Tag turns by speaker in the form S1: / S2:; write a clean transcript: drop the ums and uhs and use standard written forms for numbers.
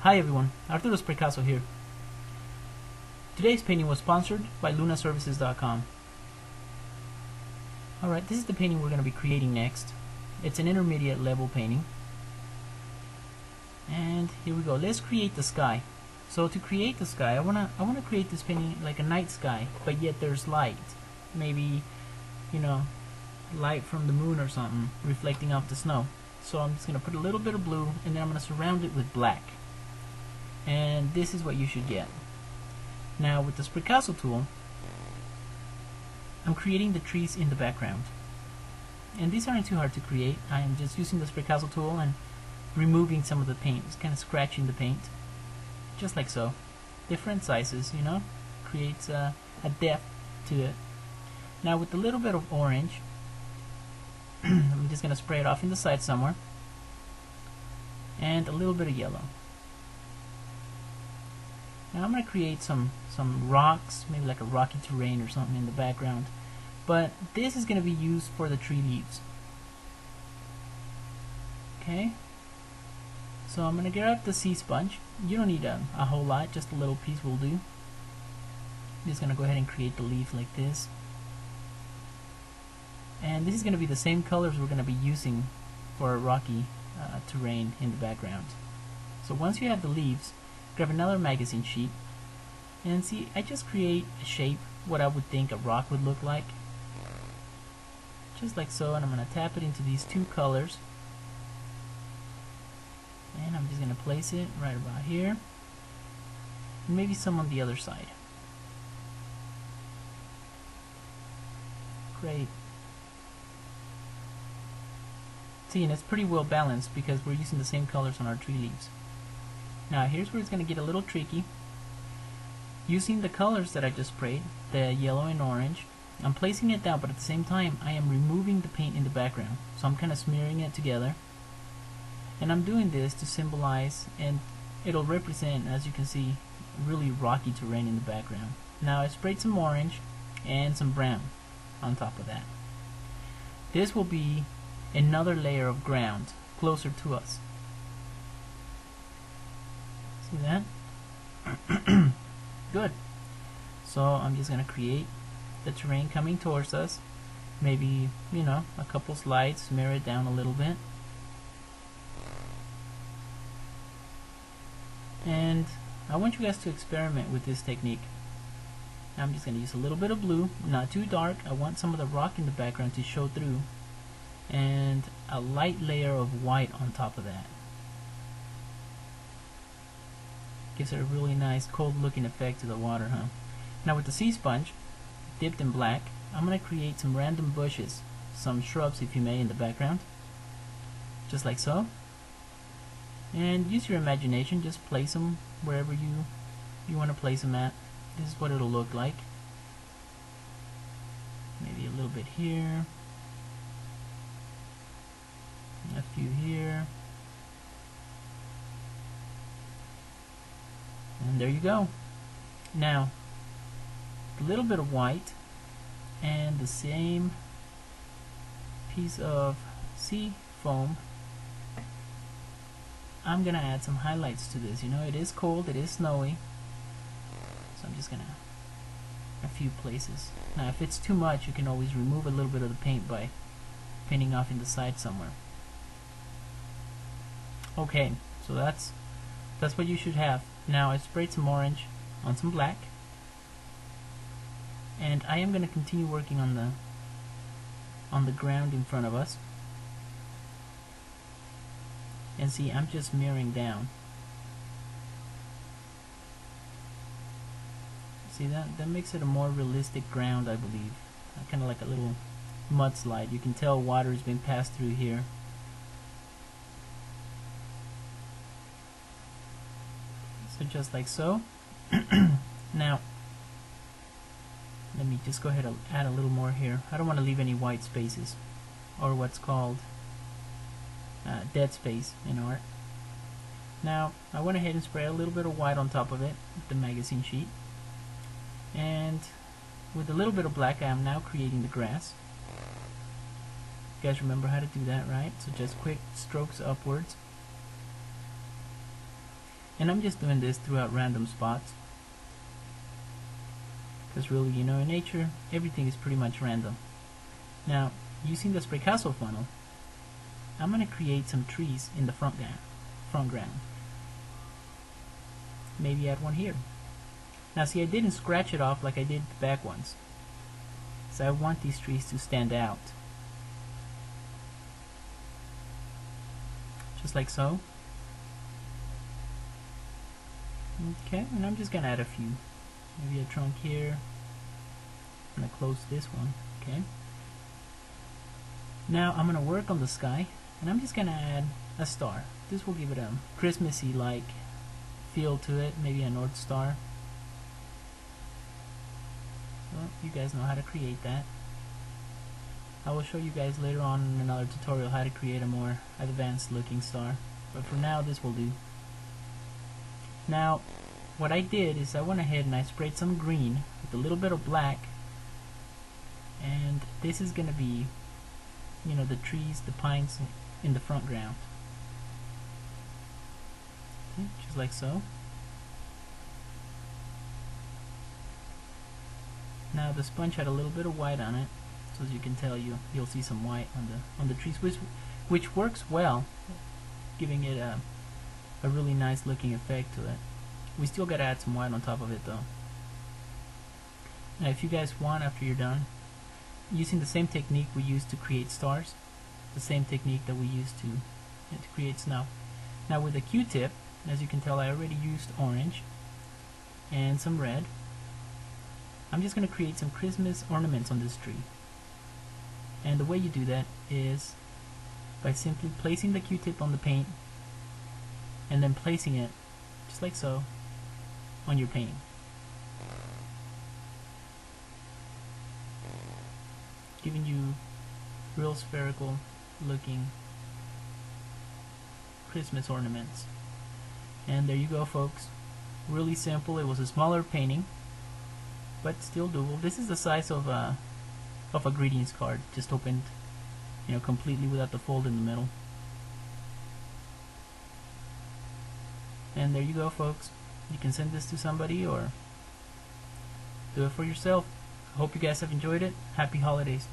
S1: Hi everyone, Arturo Spraycasso here. Today's painting was sponsored by lunaservices.com. Alright, this is the painting we're going to be creating next. It's an intermediate level painting. And here we go. Let's create the sky. So to create the sky, I wanna create this painting like a night sky, but yet there's light. Maybe, light from the moon or something reflecting off the snow. So I'm just going to put a little bit of blue and then I'm going to surround it with black. And this is what you should get. Now with the spraycasso tool, I'm creating the trees in the background. And these aren't too hard to create. I am just using the spraycasso tool and removing some of the paint. It's kind of scratching the paint. Just like so. Different sizes, creates a depth to it. Now with a little bit of orange, I'm just going to spray it off in the side somewhere. And a little bit of yellow. Now I'm going to create some rocks, maybe like a rocky terrain or something in the background. But this is going to be used for the tree leaves. Okay. So I'm going to grab the sea sponge. You don't need a whole lot, just a little piece will do. I'm just going to go ahead and create the leaf like this. And this is going to be the same colors we're going to be using for a rocky terrain in the background. So once you have the leaves, grab another magazine sheet and see, I just create a shape, what I would think a rock would look like. Just like so, and I'm going to tap it into these two colors. And I'm just going to place it right about here. And maybe some on the other side. Great. See, and it's pretty well balanced because we're using the same colors on our tree leaves. Now here's where it's going to get a little tricky. Using the colors that I just sprayed, the yellow and orange, I'm placing it down, but at the same time I am removing the paint in the background. So I'm kind of smearing it together. And I'm doing this to symbolize, and it'll represent, as you can see, really rocky terrain in the background. Now I sprayed some orange and some brown on top of that. This will be another layer of ground closer to us. See that? Good. So I'm just going to create the terrain coming towards us. Maybe, a couple slides, smear it down a little bit. And I want you guys to experiment with this technique. I'm just going to use a little bit of blue, not too dark. I want some of the rock in the background to show through. And a light layer of white on top of that. Gives it a really nice cold looking effect to the water, huh? Now with the sea sponge, dipped in black, I'm going to create some random bushes, some shrubs if you may, in the background. Just like so. And use your imagination, just place them wherever you want to place them at. This is what it'll look like. Maybe a little bit here. A few here. And there you go. Now, a little bit of white and the same piece of sea foam. I'm gonna add some highlights to this. It is cold, it is snowy. So I'm just gonna a few places. Now if it's too much, you can always remove a little bit of the paint by painting off in the side somewhere. Okay, so that's what you should have. Now I sprayed some orange on some black, and I am going to continue working on the ground in front of us. And see, I'm just mirroring down. See that? That makes it a more realistic ground, I believe. Kind of like a little mudslide. You can tell water has been passed through here. So just like so. Now, let me just go ahead and add a little more here. I don't want to leave any white spaces, or what's called dead space in art. Now, I went ahead and sprayed a little bit of white on top of it, the magazine sheet. And with a little bit of black, I am now creating the grass. You guys remember how to do that, right? So just quick strokes upwards. And I'm just doing this throughout random spots, because really, you know, in nature everything is pretty much random. Now, using the spraycasso funnel, I'm going to create some trees in the front ground. Maybe add one here. Now see, I didn't scratch it off like I did the back ones, so I want these trees to stand out, just like so. Okay, and I'm just gonna add a few, maybe a trunk here. I'm gonna close this one. Okay, now I'm gonna work on the sky, and I'm just gonna add a star. This will give it a Christmassy like feel to it, maybe a North Star. Well, you guys know how to create that. I will show you guys later on in another tutorial how to create a more advanced looking star, but for now this will do. Now what I did is I went ahead and I sprayed some green with a little bit of black, and this is gonna be, you know, the trees, the pines in the front ground. Okay, just like so. Now the sponge had a little bit of white on it, so as you can tell, you'll see some white on the trees, which works well, giving it a really nice looking effect to it. We still gotta add some white on top of it though. Now if you guys want, after you're done, using the same technique we used to create stars, the same technique that we used to create snow. Now with a Q-tip, as you can tell, I already used orange and some red. I'm just going to create some Christmas ornaments on this tree. And the way you do that is by simply placing the Q-tip on the paint and then placing it, just like so, on your painting. Giving you real spherical looking Christmas ornaments. And there you go, folks. Really simple. It was a smaller painting, but still doable. This is the size of a greetings card, just opened, you know, completely without the fold in the middle. And there you go, folks. You can send this to somebody or do it for yourself. I hope you guys have enjoyed it. Happy holidays.